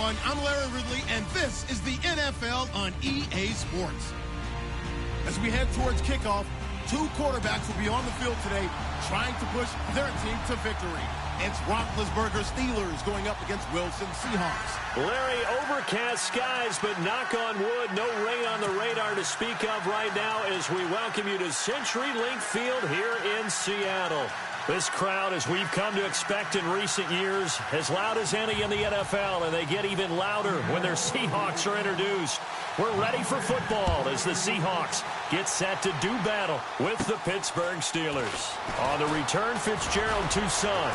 everyone. I'm Larry Ridley, and this is the NFL on EA Sports. As we head towards kickoff, two quarterbacks will be on the field today trying to push their team to victory. It's Roethlisberger Steelers going up against Wilson Seahawks. Larry, overcast skies, but knock on wood, no rain on the radar to speak of right now as we welcome you to CenturyLink Field here in Seattle. This crowd, as we've come to expect in recent years, as loud as any in the NFL, and they get even louder when their Seahawks are introduced. We're ready for football as the Seahawks get set to do battle with the Pittsburgh Steelers. On the return, Fitzgerald to Son.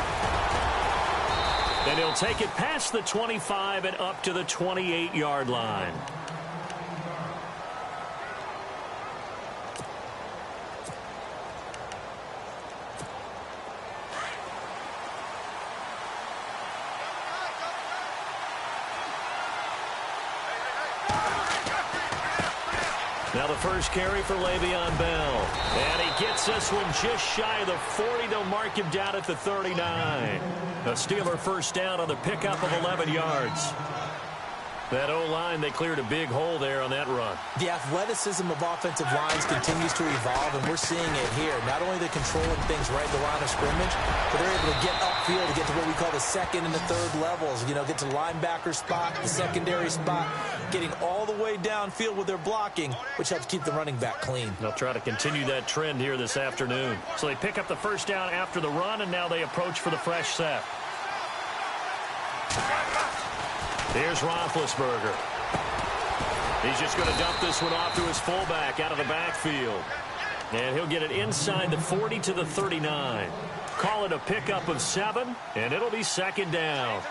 And he'll take it past the 25 and up to the 28-yard line. Now the first carry for Le'Veon Bell. And he gets this one just shy of the 40. They'll mark him down at the 39. A Steeler first down on the pickup of 11 yards. That O-line, they cleared a big hole there on that run. The athleticism of offensive lines continues to evolve, and we're seeing it here. Not only are they controlling things right at the line of scrimmage, but they're able to get upfield to get to what we call the second and the third levels. You know, get to the linebacker spot, the secondary spot, getting all the way downfield with their blocking, which helps keep the running back clean. They'll try to continue that trend here this afternoon. So they pick up the first down after the run, and now they approach for the fresh set. Here's Roethlisberger. He's just going to dump this one off to his fullback out of the backfield. And he'll get it inside the 40 to the 39. Call it a pickup of 7, and it'll be second down.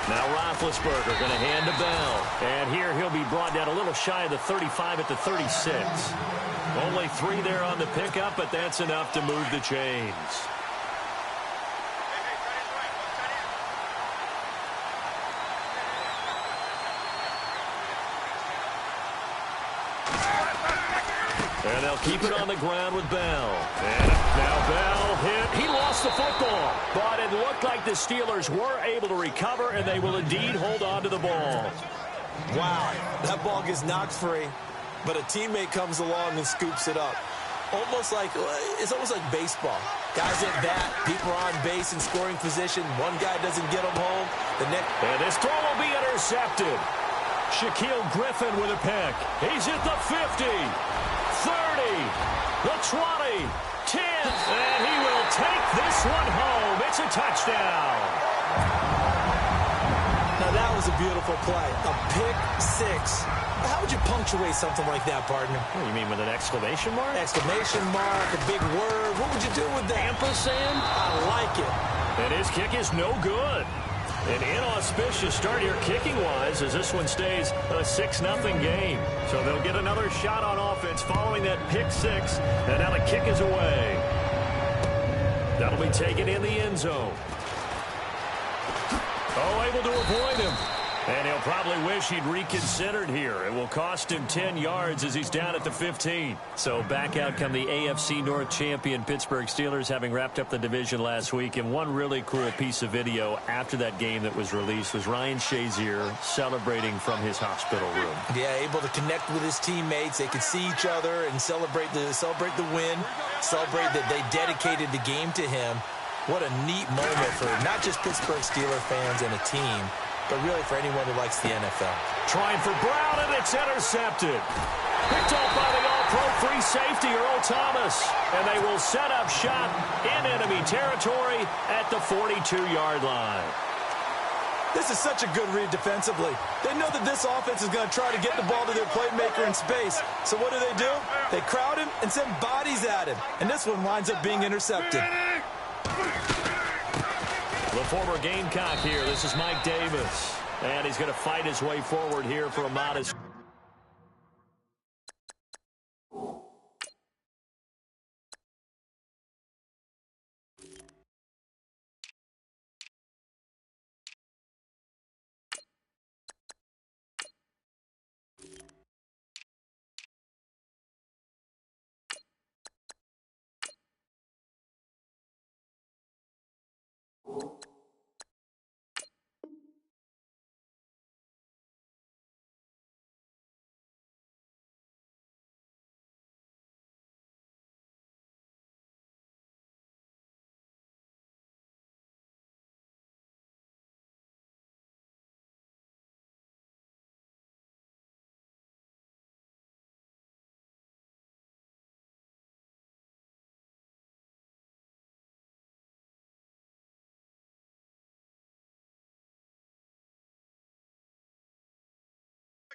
Now Roethlisberger going to hand to Bell. And here he'll be brought down a little shy of the 35 at the 36. Only 3 there on the pickup, but that's enough to move the chains. And they'll keep it on the ground with Bell. And now Bell hit. He lost the football. But it looked like the Steelers were able to recover, and they will indeed hold on to the ball. Wow, that ball gets knocked free, but a teammate comes along and scoops it up. It's almost like baseball. Guys at bat, people are on base in scoring position. One guy doesn't get them home. And this throw will be intercepted. Shaquille Griffin with a pick. He's at the 50, 30, the 20, 10, and he will take this one home. It's a touchdown. Now that was a beautiful play. A pick 6. How would you punctuate something like that, partner? What do you mean, with an exclamation mark? Exclamation mark, a big word. What would you do with that? Ampersand? I like it. And his kick is no good. An inauspicious start here kicking-wise as this one stays a 6-0 game. So they'll get another shot on offense following that pick 6. And now the kick is away. That'll be taken in the end zone. Oh, able to avoid him. And he'll probably wish he'd reconsidered here. It will cost him 10 yards as he's down at the 15. So back out come the AFC North champion Pittsburgh Steelers, having wrapped up the division last week. And one really cool piece of video after that game that was released was Ryan Shazier celebrating from his hospital room. Yeah, able to connect with his teammates. They could see each other and celebrate the win, celebrate that they dedicated the game to him. What a neat moment for not just Pittsburgh Steelers fans and a team, but really for anyone who likes the NFL. Trying for Brown, and it's intercepted. Picked off by the all-pro free safety, Earl Thomas. And they will set up shop in enemy territory at the 42-yard line. This is such a good read defensively. They know that this offense is going to try to get the ball to their playmaker in space. So what do? They crowd him and send bodies at him. And this one winds up being intercepted. The former Gamecock here. This is Mike Davis. And he's going to fight his way forward here for a modest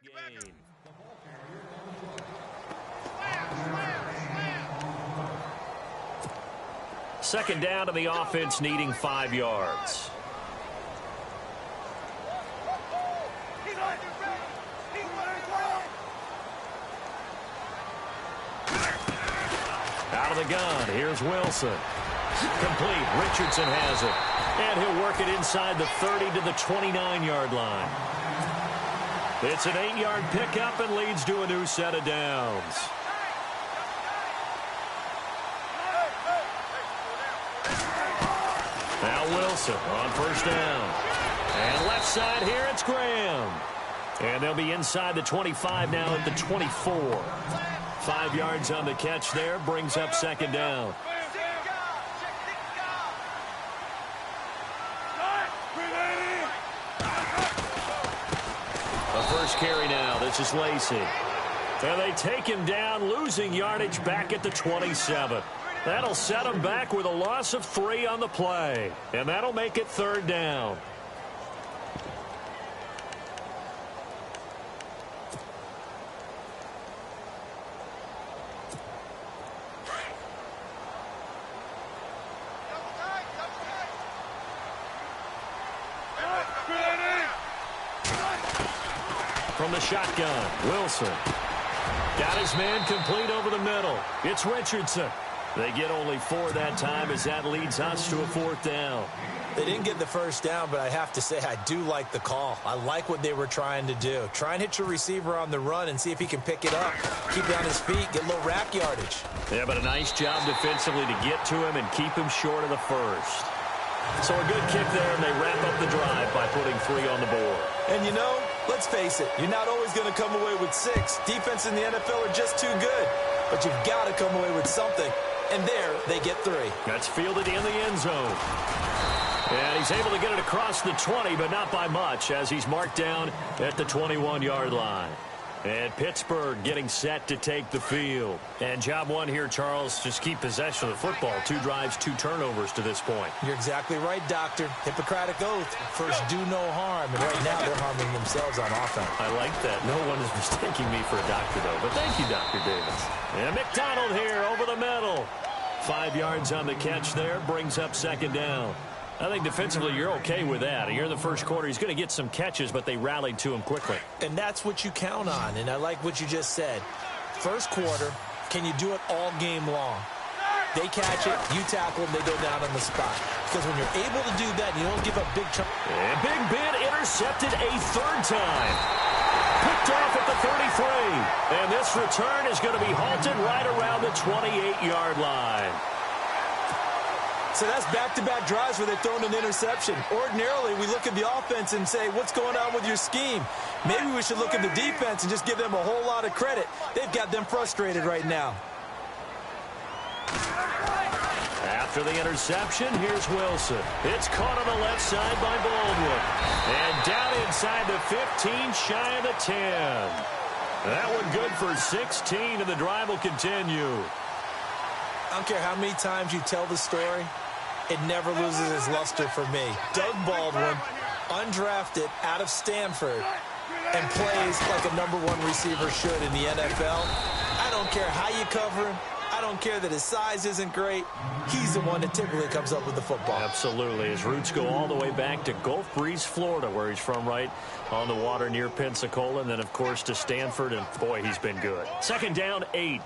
Gain. Second down to the offense, needing 5 yards. Out of the gun, here's Wilson. Complete, Richardson has it. And he'll work it inside the 30 to the 29-yard line. It's an 8-yard pickup and leads to a new set of downs. Now Wilson on first down. And left side here, it's Graham. And they'll be inside the 25 now at the 24. 5 yards on the catch there, brings up second down. The first carry now, this is Lacy. And they take him down, losing yardage back at the 27. That'll set him back with a loss of 3 on the play. And that'll make it third down. From the shotgun, Wilson. Got his man complete over the middle. It's Richardson. They get only 4 that time as that leads us to a fourth down. They didn't get the first down, but I have to say I do like the call. I like what they were trying to do. Try and hit your receiver on the run and see if he can pick it up. Keep it on his feet, get a little rack yardage. Yeah, but a nice job defensively to get to him and keep him short of the first. So a good kick there, and they wrap up the drive by putting 3 on the board. And you know, let's face it, you're not always going to come away with 6. Defense in the NFL are just too good. But you've got to come away with something. And there, they get 3. That's fielded in the end zone. And he's able to get it across the 20, but not by much, as he's marked down at the 21-yard line. And Pittsburgh getting set to take the field. And job one here, Charles, just keep possession of the football. 2 drives, 2 turnovers to this point. You're exactly right, Doctor. Hippocratic oath. First, do no harm. And right now, they're harming themselves on offense. I like that. No one is mistaking me for a doctor, though. But thank you, Dr. Davis. And McDonald here over the middle. 5 yards on the catch there. Brings up second down. I think defensively you're okay with that. Here in the first quarter, he's going to get some catches, but they rallied to him quickly. And that's what you count on, and I like what you just said. First quarter, can you do it all game long? They catch it, you tackle them, they go down on the spot. Because when you're able to do that, you don't give up big chunks. And Big Ben intercepted a 3rd time. Picked off at the 33. And this return is going to be halted right around the 28-yard line. So that's back-to-back drives where they've thrown an interception. Ordinarily, we look at the offense and say, what's going on with your scheme? Maybe we should look at the defense and just give them a whole lot of credit. They've got them frustrated right now. After the interception, here's Wilson. It's caught on the left side by Baldwin. And down inside the 15, shy of the 10. That one good for 16, and the drive will continue. I don't care how many times you tell the story, it never loses its luster for me. Doug Baldwin, undrafted out of Stanford, and plays like a #1 receiver should in the NFL. I don't care how you cover him. I don't care that his size isn't great. He's the one that typically comes up with the football. Absolutely. His roots go all the way back to Gulf Breeze, Florida, where he's from, right on the water near Pensacola. And then, of course, to Stanford. And, boy, he's been good. Second down, 8.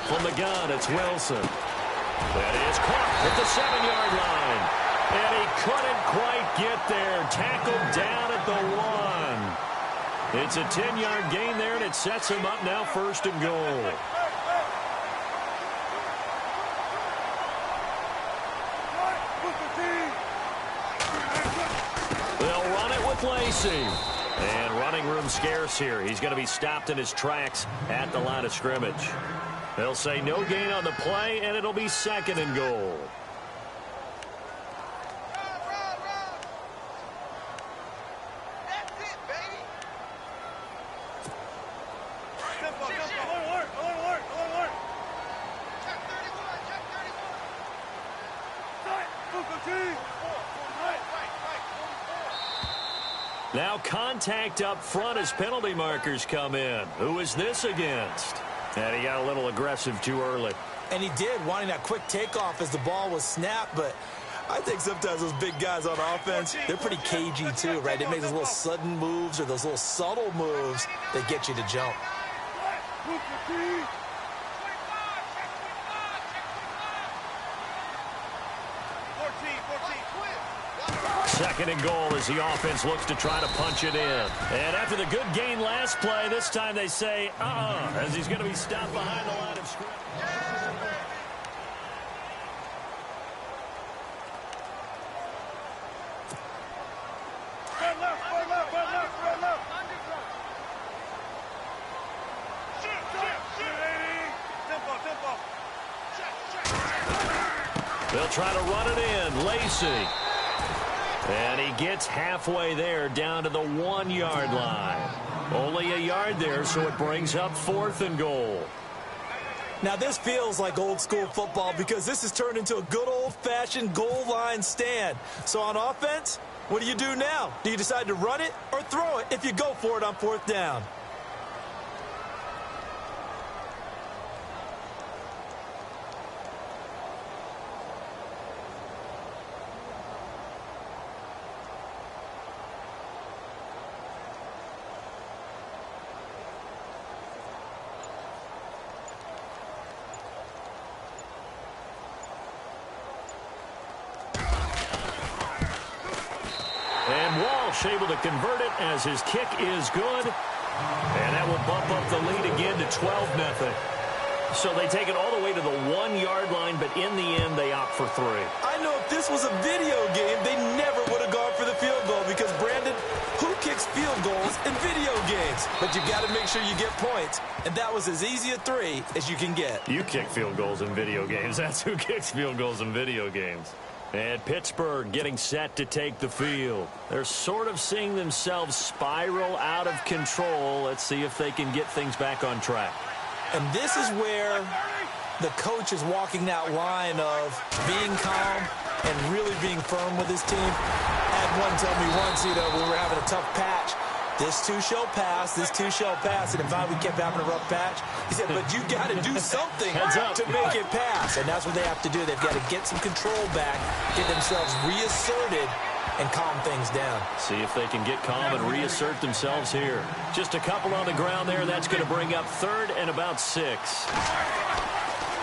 From the gun, it's Wilson. That is caught at the 7-yard line. And he couldn't quite get there. Tackled down at the 1. It's a 10-yard gain there, and it sets him up now 1st and goal. They'll run it with Lacy. And running room scarce here. He's going to be stopped in his tracks at the line of scrimmage. They'll say no gain on the play, and it'll be 2nd and goal. Now contact up front as penalty markers come in. Who is this against? And he got a little aggressive too early. And he did, wanting that quick takeoff as the ball was snapped, but I think sometimes those big guys on offense, they're pretty cagey too, right? They make those little sudden moves or those little subtle moves that get you to jump. Second and goal as the offense looks to try to punch it in. And after the good gain last play, this time they say, as he's going to be stopped behind the line of scrimmage. They'll try to run it in. Lacy. And he gets halfway there down to the 1-yard line. Only a yard there, so it brings up 4th and goal. Now this feels like old school football because this has turned into a good old-fashioned goal line stand. So on offense, what do you do now? Do you decide to run it or throw it if you go for it on 4th down? And Walsh able to convert it as his kick is good. And that will bump up the lead again to 12-0. So they take it all the way to the 1-yard line, but in the end, they opt for 3. I know if this was a video game, they never would have gone for the field goal because, Brandon, who kicks field goals in video games? But you've got to make sure you get points. And that was as easy a 3 as you can get. You kick field goals in video games. That's who kicks field goals in video games. And Pittsburgh getting set to take the field. They're sort of seeing themselves spiral out of control. Let's see if they can get things back on track. And this is where the coach is walking that line of being calm and really being firm with his team. I had one tell me once, we were having a tough patch. This too shall pass, this too shall pass. And if we kept having a rough patch, he said, but you got to do something to make it pass. And that's what they have to do. They've got to get some control back, get themselves reasserted, and calm things down. See if they can get calm and reassert themselves here. Just a couple on the ground there. That's going to bring up 3rd and about 6.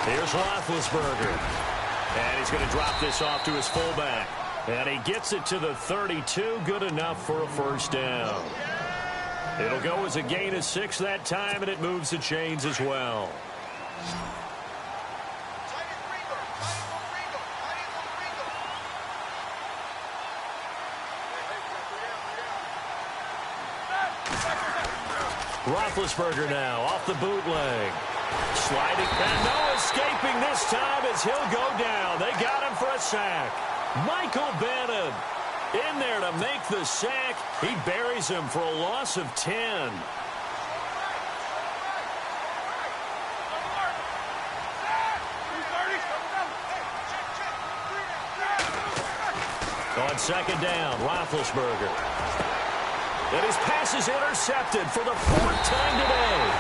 Here's Roethlisberger. And he's going to drop this off to his fullback. And he gets it to the 32. Good enough for a 1st down. It'll go as a gain of 6 that time, and it moves the chains as well. Roethlisberger now off the bootleg. Sliding, and no escaping this time as he'll go down. They got him for a sack. Michael Bannon in there to make the sack. He buries him for a loss of 10. On 2nd down, Roethlisberger. And his pass is intercepted for the 4th time today.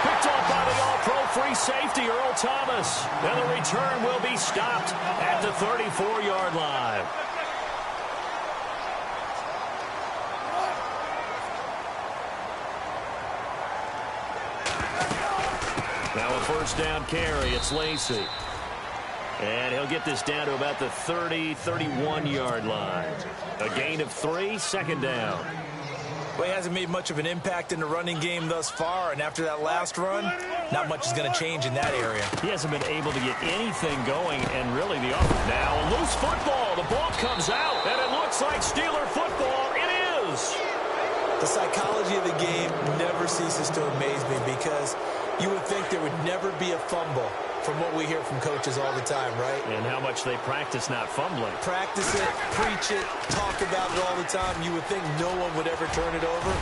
Picked off by the all-pro free safety, Earl Thomas. And the return will be stopped at the 34-yard line. Now a 1st down carry. It's Lacy. And he'll get this down to about the 30, 31-yard line. A gain of 3, 2nd down. Well, he hasn't made much of an impact in the running game thus far, and after that last run, not much is going to change in that area. He hasn't been able to get anything going, and really the offense. Now a loose football. The ball comes out, and it looks like Steeler football. It is. The psychology of the game never ceases to amaze me because you would think there would never be a fumble from what we hear from coaches all the time, right? And how much they practice not fumbling. Practice it, preach it, talk about it all the time. You would think no one would ever turn it over.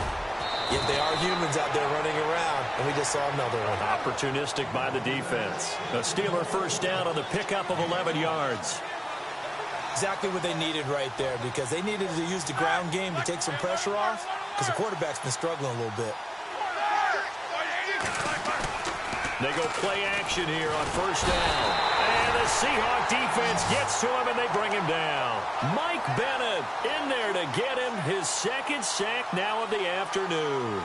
Yet they are humans out there running around, and we just saw another one. Opportunistic by the defense. A Steeler 1st down on the pickup of 11 yards. Exactly what they needed right there, because they needed to use the ground game to take some pressure off, because the quarterback's been struggling a little bit. They go play action here on first down. And the Seahawk defense gets to him, and they bring him down. Mike Bennett in there to get him his second sack now of the afternoon.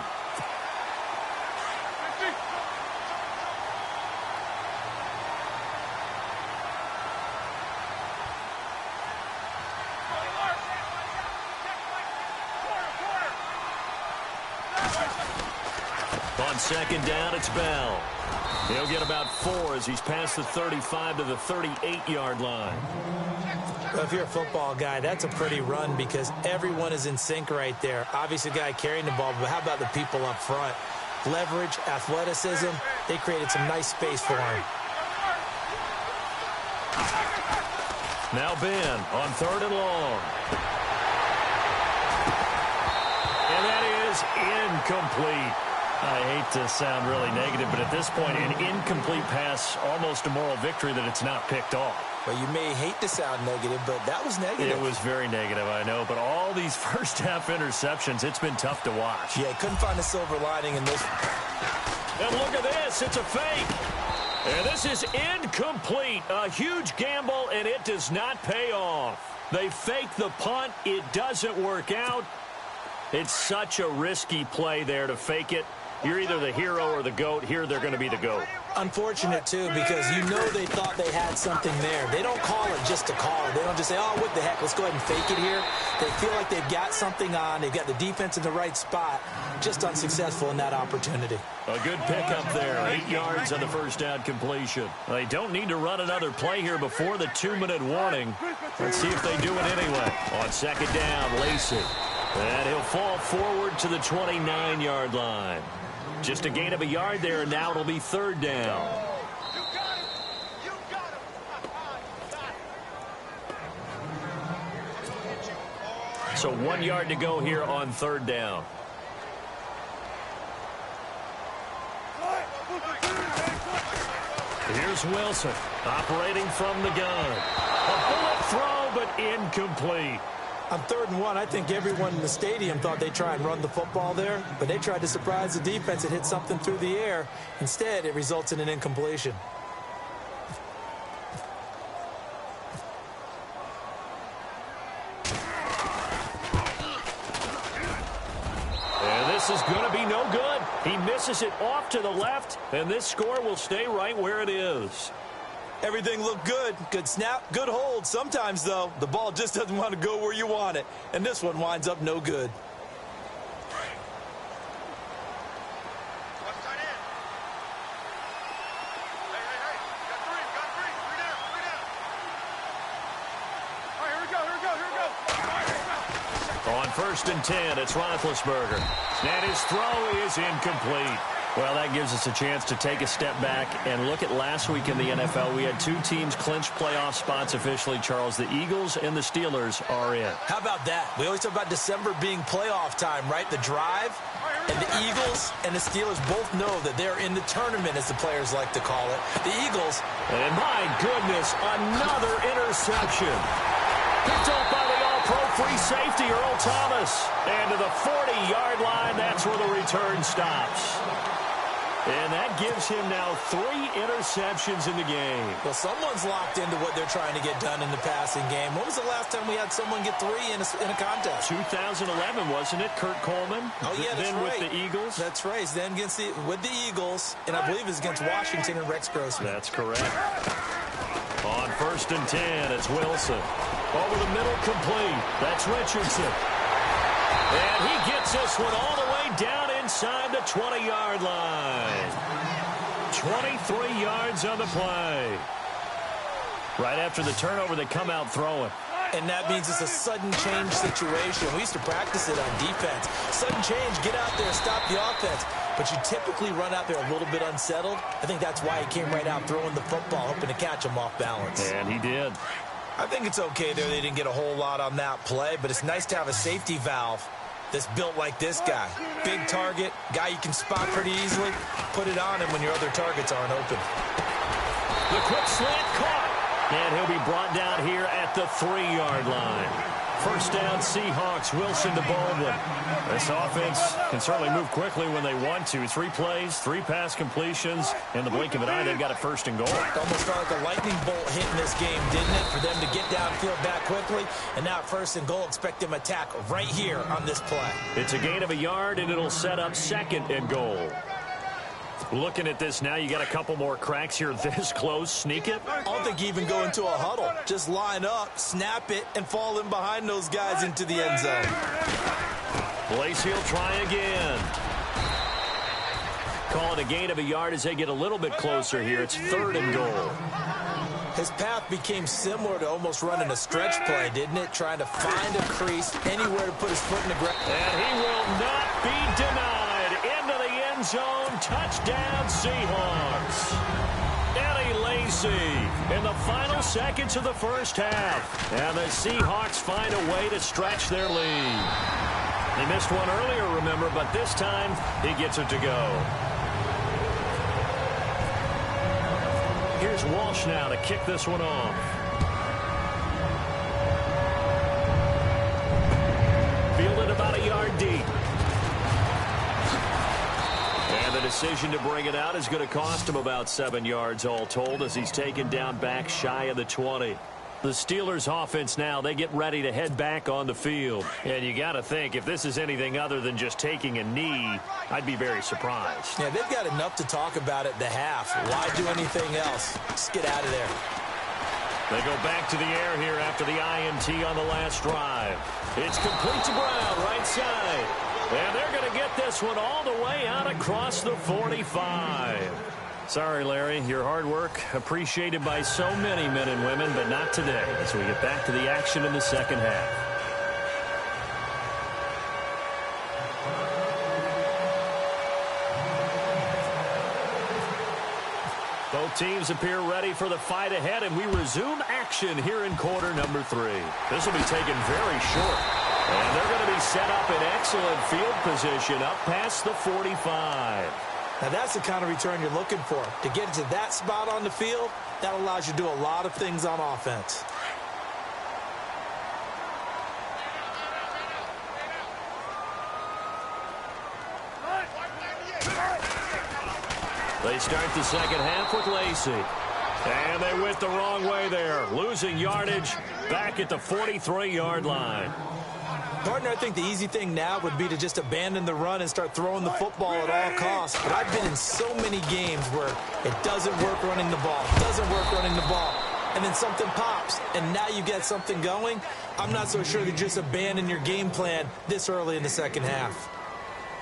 On second down, it's Bell. He'll get about 4 as he's past the 35 to the 38-yard line. Well, if you're a football guy, that's a pretty run because everyone is in sync right there. Obviously, the guy carrying the ball, but how about the people up front? Leverage, athleticism, they created some nice space for him. Now Ben on 3rd and long. And that is incomplete. I hate to sound really negative, but at this point, an incomplete pass, almost a moral victory that it's not picked off. Well, you may hate to sound negative, but that was negative. It was very negative, I know, but all these first-half interceptions, it's been tough to watch. Yeah, couldn't find a silver lining in this. And look at this, it's a fake. And this is incomplete. A huge gamble, and it does not pay off. They fake the punt. It doesn't work out. It's such a risky play there to fake it. You're either the hero or the GOAT. Here, they're going to be the GOAT. Unfortunate, too, because you know they thought they had something there. They don't call it just to call it. They don't just say, oh, what the heck, let's go ahead and fake it here. They feel like they've got something on. They've got the defense in the right spot. Just unsuccessful in that opportunity. A good pickup there. 8 yards on the first down completion. They don't need to run another play here before the 2-minute warning. Let's see if they do it anyway. On second down, Lacey. And he'll fall forward to the 29-yard line. Just a gain of a yard there, and now it'll be 3rd down. So 1 yard to go here on 3rd down. Here's Wilson operating from the gun. A bullet throw, but incomplete. On 3rd and 1, I think everyone in the stadium thought they'd try and run the football there, but they tried to surprise the defense and hit something through the air. Instead, it results in an incompletion. And this is going to be no good. He misses it off to the left, and this score will stay right where it is. Everything looked good. Good snap, good hold. Sometimes, though, the ball just doesn't want to go where you want it. And this one winds up no good. On 1st and 10, it's Roethlisberger. And his throw is incomplete. Well, that gives us a chance to take a step back and look at last week in the NFL. We had 2 teams clinch playoff spots officially, Charles. The Eagles and the Steelers are in. How about that? We always talk about December being playoff time, right? The drive. And the Eagles and the Steelers both know that they're in the tournament, as the players like to call it. The Eagles. And my goodness, another interception. Picked up by the all-pro free safety, Earl Thomas. And to the 40-yard line, that's where the return stops. And that gives him now 3 interceptions in the game. Well, someone's locked into what they're trying to get done in the passing game. When was the last time we had someone get 3 in a contest? 2011, wasn't it? Kurt Coleman. Oh, yeah, that's then right. With the Eagles. That's right. Then with the Eagles, and I believe it's against Washington and Rex Grossman. That's correct. On 1st and 10, it's Wilson. Over the middle, complete. That's Richardson. And he gets this one all the way down inside the 20-yard line. 23 yards on the play. Right after the turnover, they come out throwing. And that means it's a sudden change situation. We used to practice it on defense. Sudden change, get out there, stop the offense. But you typically run out there a little bit unsettled. I think that's why he came right out throwing the football, hoping to catch him off balance. And he did. I think it's okay there. They didn't get a whole lot on that play, but it's nice to have a safety valve that's built like this guy. Big target, guy you can spot pretty easily. Put it on him when your other targets aren't open. The quick slant caught. And he'll be brought down here at the 3-yard line. First down, Seahawks. Wilson to Baldwin. This offense can certainly move quickly when they want to. 3 plays, 3 pass completions. In the blink of an eye, they've got a first and goal. It almost felt like a lightning bolt hit in this game, didn't it? For them to get downfield back quickly. And now at first and goal, expect them to attack right here on this play. It's a gain of a yard, and it'll set up second and goal. Looking at this now, you got a couple more cracks here this close. Sneak it? I don't think you even go into a huddle. Just line up, snap it, and fall in behind those guys into the end zone. Lacy will try again. Call it a gain of a yard as they get a little bit closer here. It's 3rd and goal. His path became similar to almost running a stretch play, didn't it? Trying to find a crease anywhere to put his foot in the ground. And he will not be denied. Into the end zone. Touchdown, Seahawks. Eddie Lacy in the final seconds of the first half. And the Seahawks find a way to stretch their lead. They missed one earlier, remember, but this time he gets it to go. Here's Walsh now to kick this one off. Fielded about a yard deep. And the decision to bring it out is going to cost him about 7 yards all told as he's taken down back shy of the 20. The Steelers offense now, they get ready to head back on the field. And you got to think, if this is anything other than just taking a knee, I'd be very surprised. Yeah, they've got enough to talk about at the half. Why do anything else? Just get out of there. They go back to the air here after the INT on the last drive. It's complete to Brown, right side. And they're going to get this one all the way out across the 45. Sorry, Larry, your hard work appreciated by so many men and women, but not today as we get back to the action in the second half. Both teams appear ready for the fight ahead, and we resume action here in quarter number 3. This will be taken very short. And they're going to be set up in excellent field position up past the 45. Now, that's the kind of return you're looking for. To get to that spot on the field, that allows you to do a lot of things on offense. They start the second half with Lacy. And they went the wrong way there, losing yardage back at the 43-yard line. Partner, I think the easy thing now would be to just abandon the run and start throwing the football at all costs. But I've been in so many games where it doesn't work running the ball, and then something pops, and now you get something going. I'm not so sure that just abandon your game plan this early in the second half.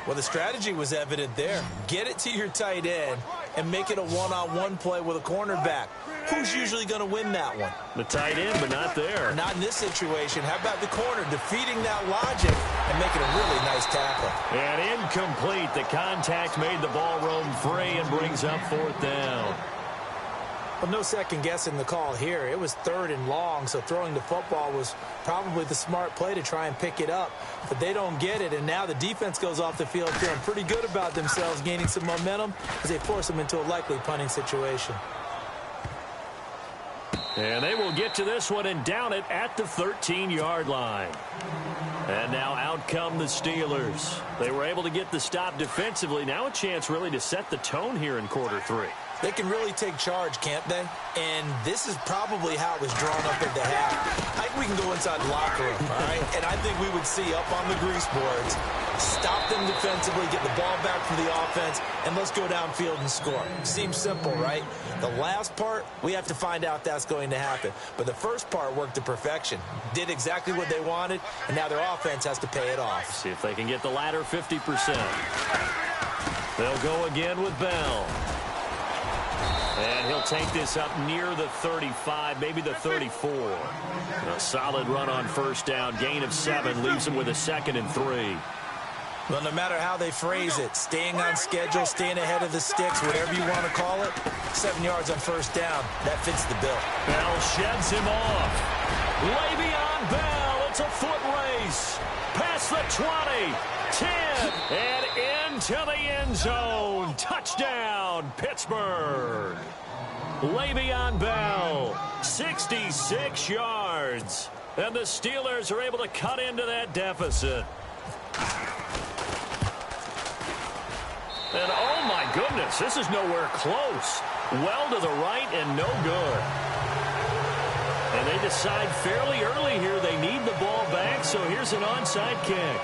Well, the strategy was evident there. Get it to your tight end and make it a one-on-one play with a cornerback. Who's usually going to win that one? The tight end, but not there. Not in this situation. How about the corner defeating that logic and making a really nice tackle? And incomplete. The contact made the ball roam free and brings up 4th down. Well, no second guessing the call here. It was 3rd and long, so throwing the football was probably the smart play to try and pick it up. But they don't get it, and now the defense goes off the field feeling pretty good about themselves, gaining some momentum as they force them into a likely punting situation. And they will get to this one and down it at the 13-yard line. And now out come the Steelers. They were able to get the stop defensively. Now a chance really to set the tone here in quarter 3. They can really take charge, can't they? And this is probably how it was drawn up at the half. I think we can go inside the locker room, all right? And I think we would see up on the grease boards, stop them defensively, get the ball back from the offense, and let's go downfield and score. Seems simple, right? The last part, we have to find out that's going to happen. But the first part worked to perfection. Did exactly what they wanted, and now their offense has to pay it off. See if they can get the latter 50%. They'll go again with Bell. And he'll take this up near the 35, maybe the 34. A solid run on first down. Gain of 7 leaves him with a 2nd and 3. Well, no matter how they phrase it, staying on schedule, staying ahead of the sticks, whatever you want to call it, 7 yards on first down, that fits the bill. Bell sheds him off. Le'Veon Bell, it's a foot race. Past the 20, 10, and into the end zone. Touchdown, Pittsburgh. Le'Veon Bell, 66 yards. And the Steelers are able to cut into that deficit. And oh my goodness, this is nowhere close. Well to the right and no good. And they decide fairly early here they need the ball back, so here's an onside kick.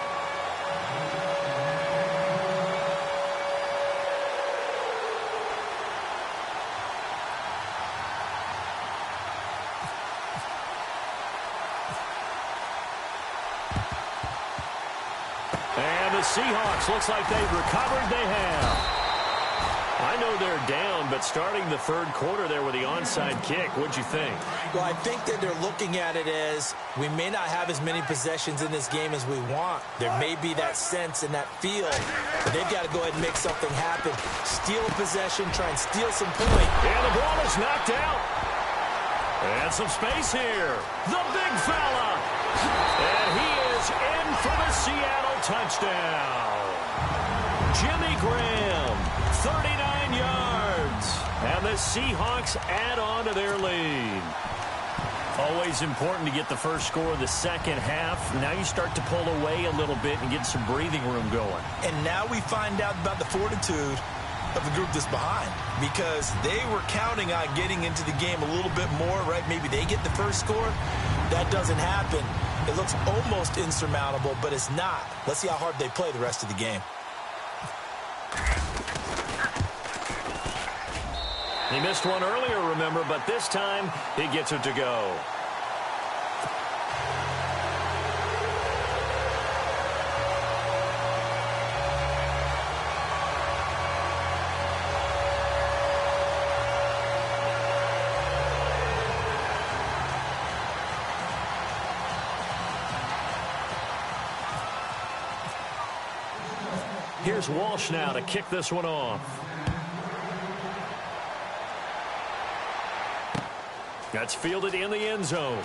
And the Seahawks, looks like they've recovered. They have. I know they're down, but starting the third quarter there with the onside kick, what'd you think? Well, I think that they're looking at it as we may not have as many possessions in this game as we want. There may be that sense and that feel, but they've got to go ahead and make something happen. Steal a possession, try and steal some point. And the ball is knocked out. And some space here. The big fella. And he is in for the Seattle touchdown. Jimmy Graham, 39 yards. And the Seahawks add on to their lead. Always important to get the first score of the second half. Now you start to pull away a little bit and get some breathing room going. And now we find out about the fortitude of the group that's behind, because they were counting on getting into the game a little bit more, right? Maybe they get the first score. That doesn't happen. It looks almost insurmountable, but it's not. Let's see how hard they play the rest of the game. He missed one earlier, remember, but this time he gets it to go. Here's Walsh now to kick this one off. That's fielded in the end zone.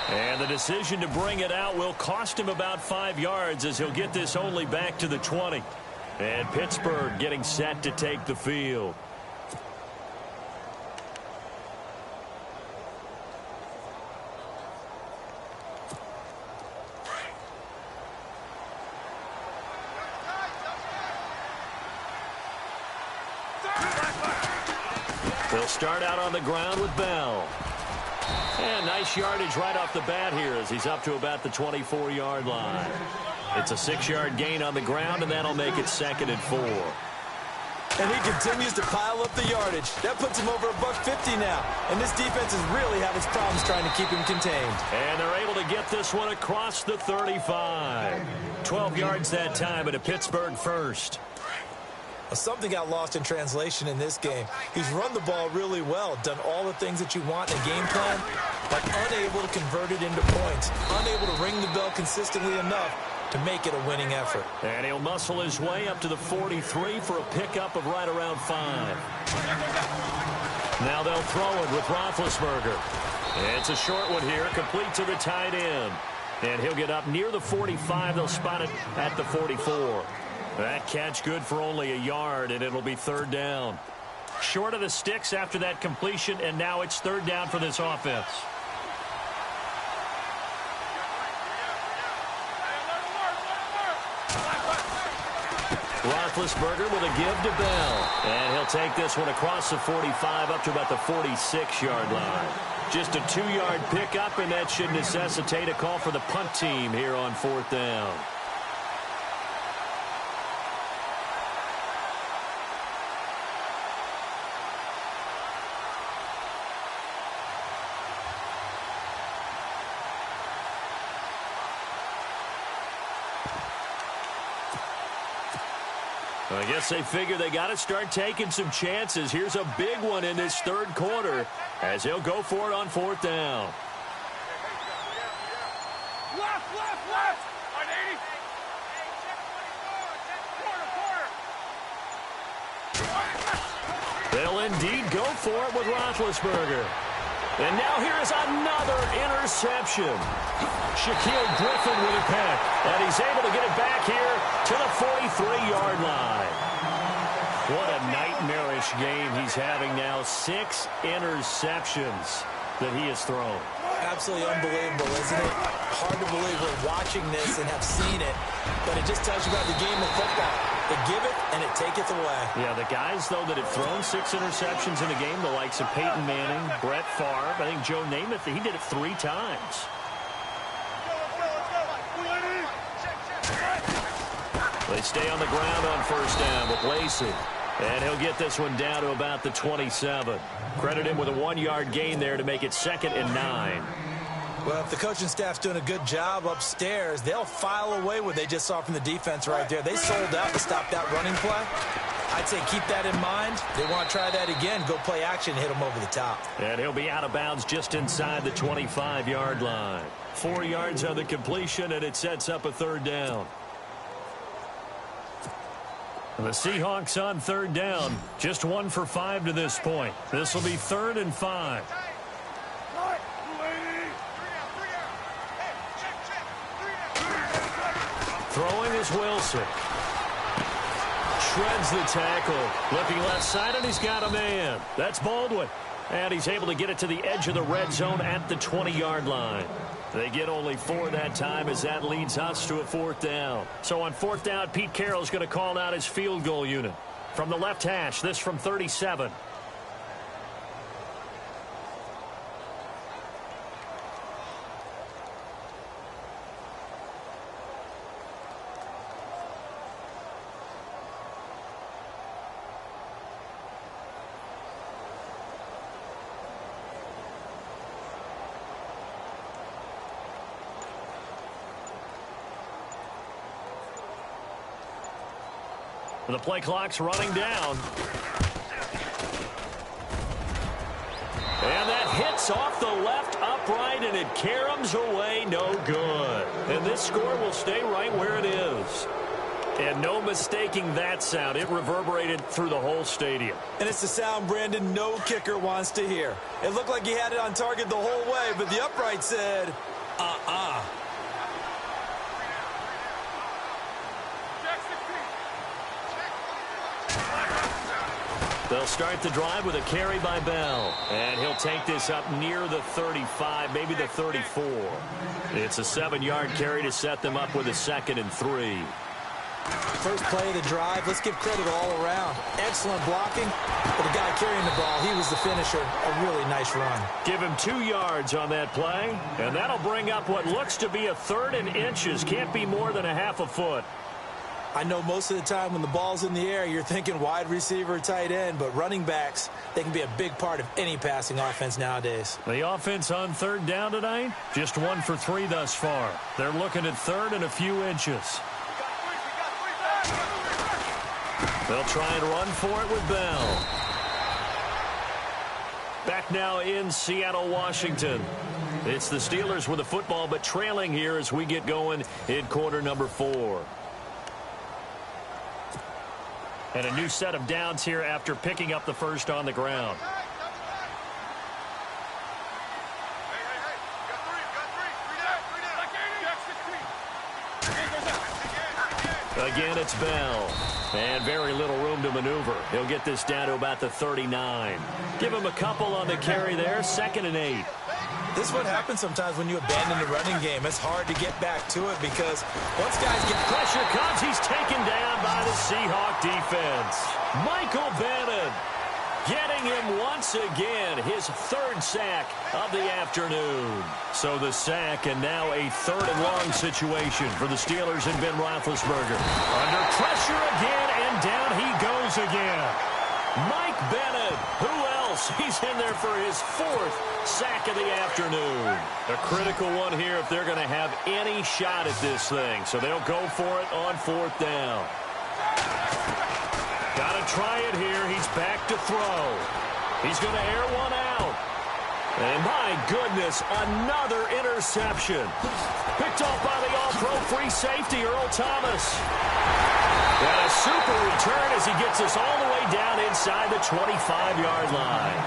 And the decision to bring it out will cost him about 5 yards, as he'll get this only back to the 20. And Pittsburgh getting set to take the field. They'll start out on the ground with Bell. And nice yardage right off the bat here as he's up to about the 24-yard line. It's a 6-yard gain on the ground, and that'll make it 2nd and 4. And he continues to pile up the yardage. That puts him over $150 now. And this defense is really having its problems trying to keep him contained. And they're able to get this one across the 35. 12 yards that time, and a Pittsburgh first. Something got lost in translation in this game. He's run the ball really well, done all the things that you want in a game plan, but unable to convert it into points, unable to ring the bell consistently enough to make it a winning effort. And he'll muscle his way up to the 43 for a pickup of right around 5. Now they'll throw it with Roethlisberger. It's a short one here, complete to the tight end. And he'll get up near the 45. They'll spot it at the 44. That catch good for only a yard, and it'll be 3rd down. Short of the sticks after that completion, and now it's 3rd down for this offense. Roethlisberger with a give to Bell. And he'll take this one across the 45 up to about the 46-yard line. Just a 2-yard pickup, and that should necessitate a call for the punt team here on 4th down. I guess they figure they got to start taking some chances. Here's a big one in this 3rd quarter as he'll go for it on 4th down. Left. 180. They'll indeed go for it with Roethlisberger. And now here is another interception. Shaquille Griffin with a pick. And he's able to get it back here to the 43-yard line. What a nightmarish game he's having now. 6 interceptions that he has thrown. Absolutely unbelievable, isn't it? Hard to believe we're watching this and have seen it, but it just tells you about the game of football. It giveth and it taketh away. Yeah, the guys, though, that have thrown 6 interceptions in a game, the likes of Peyton Manning, Brett Favre, I think Joe Namath, he did it 3 times. They stay on the ground on first down with Lacy. And he'll get this one down to about the 27. Credit him with a 1-yard gain there to make it 2nd and 9. Well, if the coaching staff's doing a good job upstairs, they'll file away what they just saw from the defense right there. They sold out to stop that running play. I'd say keep that in mind. They want to try that again. Go play action, hit them over the top. And he'll be out of bounds just inside the 25-yard line. 4 yards on the completion, and it sets up a 3rd down. The Seahawks on 3rd down. Just 1 for 5 to this point. This will be 3rd and 5. Throwing is Wilson. Shreds the tackle. Looking left side, and he's got a man. That's Baldwin. And he's able to get it to the edge of the red zone at the 20-yard line. They get only 4 that time as that leads us to a 4th down. So on 4th down, Pete Carroll's going to call out his field goal unit. From the left hash, this from 37. The play clock's running down. And that hits off the left upright, and it caroms away, no good. And this score will stay right where it is. And no mistaking that sound. It reverberated through the whole stadium. And it's the sound, Brandon, no kicker wants to hear. It looked like he had it on target the whole way, but the upright said, They'll start the drive with a carry by Bell. And he'll take this up near the 35, maybe the 34. It's a 7-yard carry to set them up with a 2nd and 3. First play of the drive, let's give credit all around. Excellent blocking, but the guy carrying the ball, he was the finisher. A really nice run. Give him 2 yards on that play, and that'll bring up what looks to be a 3rd and inches. Can't be more than a half a foot. I know most of the time when the ball's in the air, you're thinking wide receiver, tight end, but running backs, they can be a big part of any passing offense nowadays. The offense on 3rd down tonight, just 1 for 3 thus far. They're looking at 3rd and a few inches. They'll try and run for it with Bell. Back now in Seattle, Washington. It's the Steelers with the football, but trailing here as we get going in quarter number 4. And a new set of downs here after picking up the first on the ground. Again, it's Bell. And very little room to maneuver. He'll get this down to about the 39. Give him a couple on the carry there. 2nd and 8. This is what happens sometimes when you abandon the running game. It's hard to get back to it because once guys get pressure comes, he's taken down by the Seahawk defense. Michael Bennett getting him once again, his 3rd sack of the afternoon. So the sack and now a 3rd and long situation for the Steelers and Ben Roethlisberger. Under pressure again, and down he goes again. Mike Bennett, who else? He's in there for his 4th sack of the afternoon. A critical one here if they're going to have any shot at this thing. So they'll go for it on 4th down. Got to try it here. He's back to throw. He's going to air one out. And my goodness, another interception. Picked off by the all-pro free safety, Earl Thomas. And a super return as he gets us all the way down inside the 25-yard line.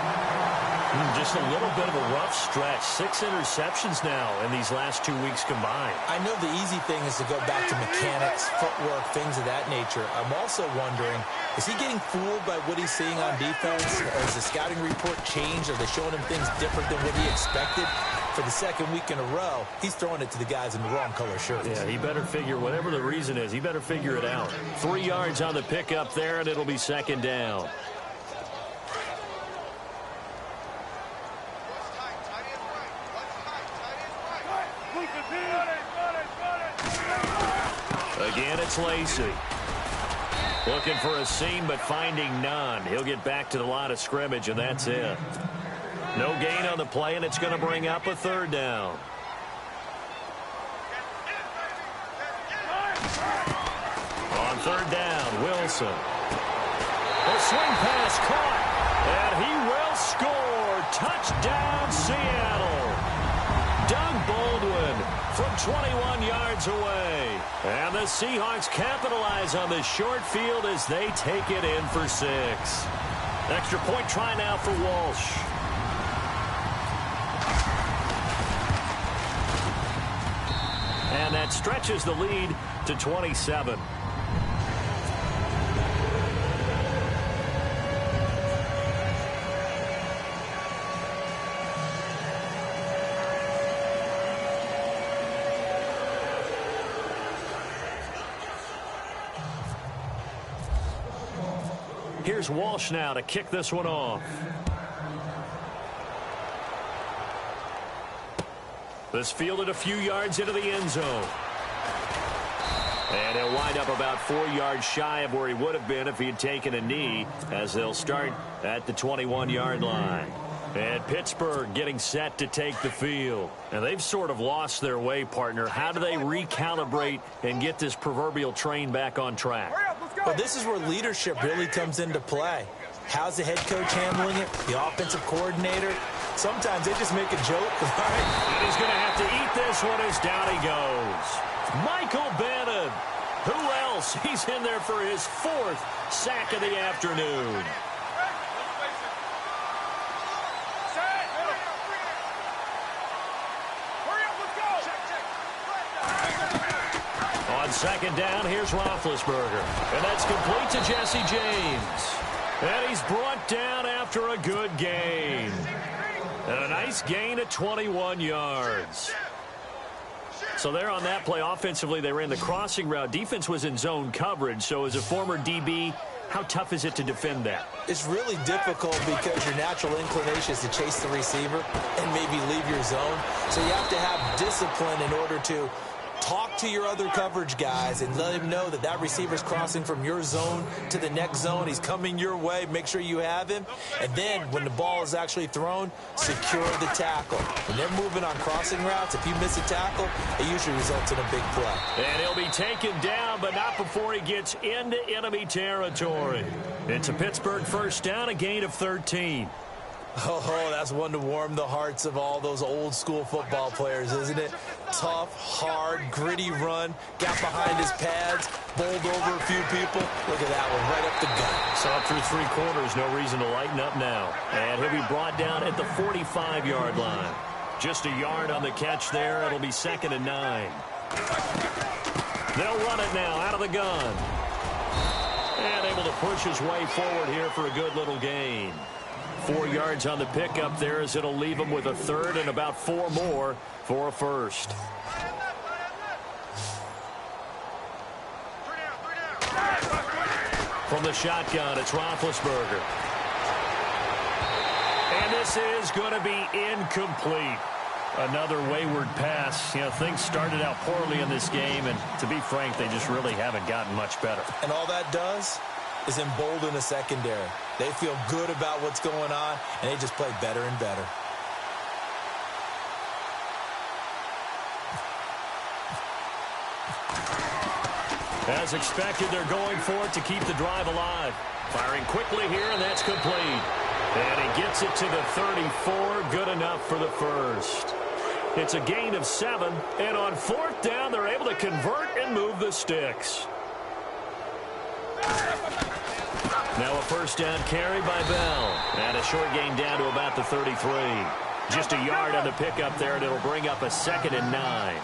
Just a little bit of a rough stretch. 6 interceptions now in these last 2 weeks combined. I know the easy thing is to go back to mechanics, footwork, things of that nature. I'm also wondering, is he getting fooled by what he's seeing on defense? Or has the scouting report changed? Are they showing him things different than what he expected? For the second week in a row, he's throwing it to the guys in the wrong color shirts. Yeah, he better figure, whatever the reason is, he better figure it out. 3 yards on the pickup there, and it'll be second down. Again, it's Lacy. Looking for a seam, but finding none. He'll get back to the line of scrimmage, and that's it. No gain on the play, and it's going to bring up a third down. On third down, Wilson. The swing pass caught, and he will score. Touchdown, Seattle. Doug Baldwin from 21 yards away. And the Seahawks capitalize on the short field as they take it in for 6. Extra point try now for Walsh. And that stretches the lead to 27. Here's Walsh now to kick this one off. This fielded a few yards into the end zone. And he'll wind up about 4 yards shy of where he would have been if he had taken a knee, as they'll start at the 21-yard line. And Pittsburgh getting set to take the field. And they've sort of lost their way, partner. How do they recalibrate and get this proverbial train back on track? Well, this is where leadership really comes into play. How's the head coach handling it? The offensive coordinator? Sometimes they just make a joke. And he's going to have to eat this one as down he goes. Michael Bannon. Who else? He's in there for his 4th sack of the afternoon. On second down, here's Roethlisberger. And that's complete to Jesse James. And he's brought down after a good gain. And a nice gain at 21 yards. So there on that play, offensively, they ran the crossing route. Defense was in zone coverage. So as a former DB, how tough is it to defend that? It's really difficult because your natural inclination is to chase the receiver and maybe leave your zone. So you have to have discipline in order to talk to your other coverage guys and let him know that that receiver's crossing from your zone to the next zone. He's coming your way. Make sure you have him. And then when the ball is actually thrown, secure the tackle. When they're moving on crossing routes, if you miss a tackle, it usually results in a big play. And he'll be taken down, but not before he gets into enemy territory. It's a Pittsburgh first down, a gain of 13. Oh, that's one to warm the hearts of all those old school football players, isn't it? Tough, hard, gritty run, got behind his pads, bowled over a few people. Look at that one, right up the gut. Saw through 3 quarters, no reason to lighten up now. And he'll be brought down at the 45-yard line. Just a yard on the catch there. It'll be 2nd and 9. They'll run it now out of the gun. And able to push his way forward here for a good little gain. 4 yards on the pickup there as it'll leave him with a 3rd and about 4 more for a first. From the shotgun, it's Roethlisberger. And this is going to be incomplete. Another wayward pass. You know, things started out poorly in this game, and to be frank, they just really haven't gotten much better. And all that does is embolden the secondary. They feel good about what's going on, and they just play better and better. As expected, they're going for it to keep the drive alive. Firing quickly here, and that's complete. And he gets it to the 34. Good enough for the first. It's a gain of 7, and on 4th down, they're able to convert and move the sticks. Now a first down carry by Bell. And a short gain down to about the 33. Just a yard on the pickup there, and it'll bring up a 2nd and 9.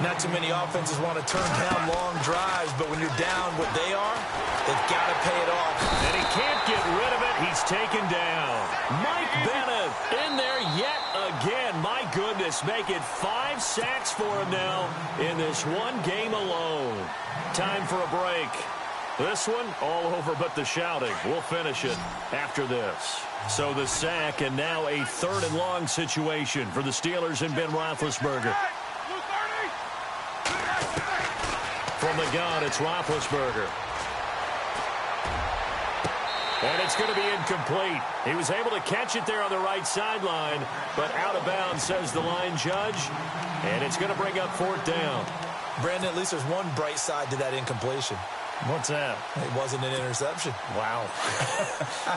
Not too many offenses want to turn down long drives, but when you're down what they are, they've got to pay it off. And he can't get rid of it. He's taken down. Mike Bennett in there yet again. My goodness, make it 5 sacks for him now in this one game alone. Time for a break. This one, all over but the shouting. We'll finish it after this. So the sack, and now a 3rd and long situation for the Steelers and Ben Roethlisberger. From the gun, it's Roethlisberger. And it's going to be incomplete. He was able to catch it there on the right sideline, but out of bounds, says the line judge. And it's going to bring up 4th down. Brandon, at least there's one bright side to that incompletion. What's that? It wasn't an interception. Wow.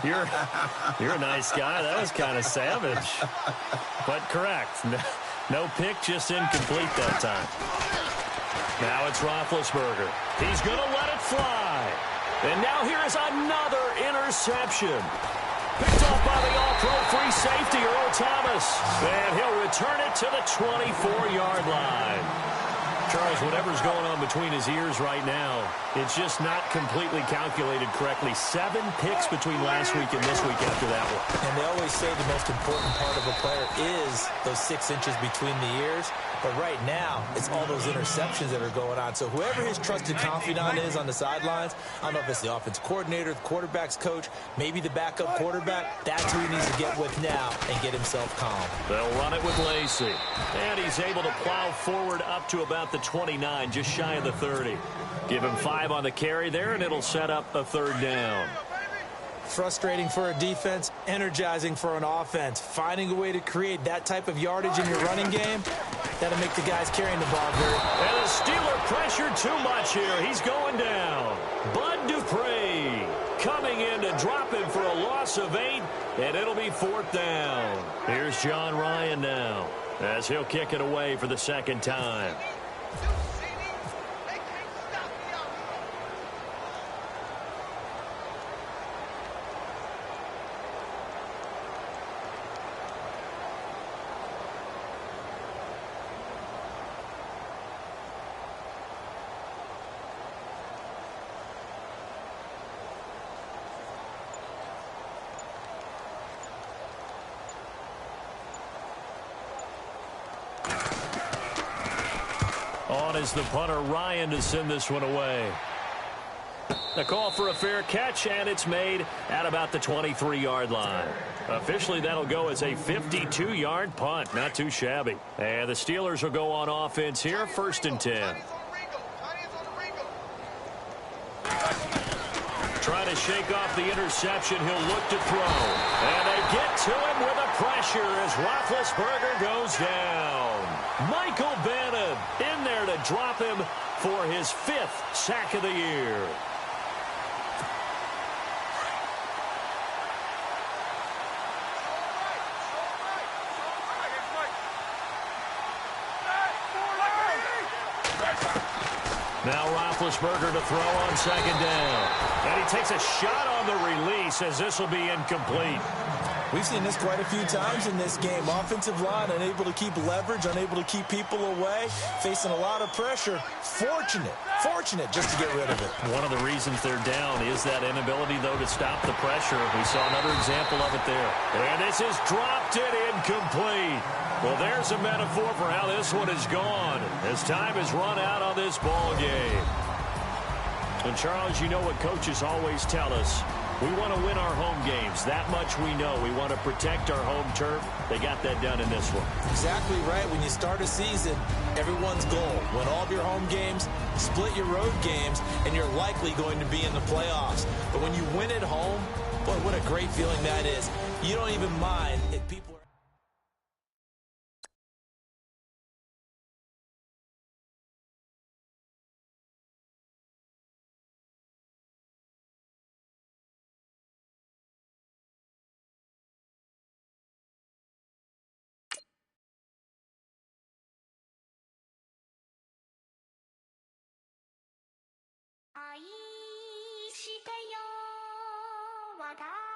You're a nice guy. That was kind of savage. But correct. No pick, just incomplete that time. Now it's Roethlisberger. He's going to let it fly. And now here is another interception. Picked off by the all-pro free safety, Earl Thomas. And he'll return it to the 24-yard line. Charles, whatever's going on between his ears right now, it's just not completely calculated correctly. 7 picks between last week and this week after that one. And they always say the most important part of a player is those 6 inches between the ears. But right now, it's all those interceptions that are going on. So whoever his trusted confidant is on the sidelines, I don't know if it's the offense coordinator, the quarterback's coach, maybe the backup quarterback, that's who he needs to get with now and get himself calm. They'll run it with Lacy. And he's able to plow forward up to about the 29, just shy of the 30. Give him 5 on the carry there, and it'll set up a 3rd down. Frustrating for a defense, energizing for an offense. Finding a way to create that type of yardage in your running game, that'll make the guys carrying the ball very. And the Steeler pressure too much here. He's going down. Bud Dupree coming in to drop him for a loss of 8, and it'll be 4th down. Here's John Ryan now, as he'll kick it away for the 2nd time. On is the punter, Ryan, to send this one away. A call for a fair catch, and it's made at about the 23-yard line. Officially, that'll go as a 52-yard punt. Not too shabby. And the Steelers will go on offense here, 1st and 10. Trying to shake off the interception. He'll look to throw. And they get to him with a pressure as Roethlisberger goes down. Michael Bennett in there to drop him for his 5th sack of the year. Now Roethlisberger to throw on 2nd down. And he takes a shot on the release as this will be incomplete. We've seen this quite a few times in this game. Offensive line unable to keep leverage, unable to keep people away, facing a lot of pressure. Fortunate just to get rid of it. One of the reasons they're down is that inability, though, to stop the pressure. We saw another example of it there. And this is dropped it incomplete. Well, there's a metaphor for how this one is gone as time has run out on this ball game. And, Charles, you know what coaches always tell us. We want to win our home games. That much we know. We want to protect our home turf. They got that done in this one. Exactly right. When you start a season, everyone's goal, win all of your home games, split your road games, and you're likely going to be in the playoffs. But when you win at home, boy, what a great feeling that is. You don't even mind if people are... Gaga.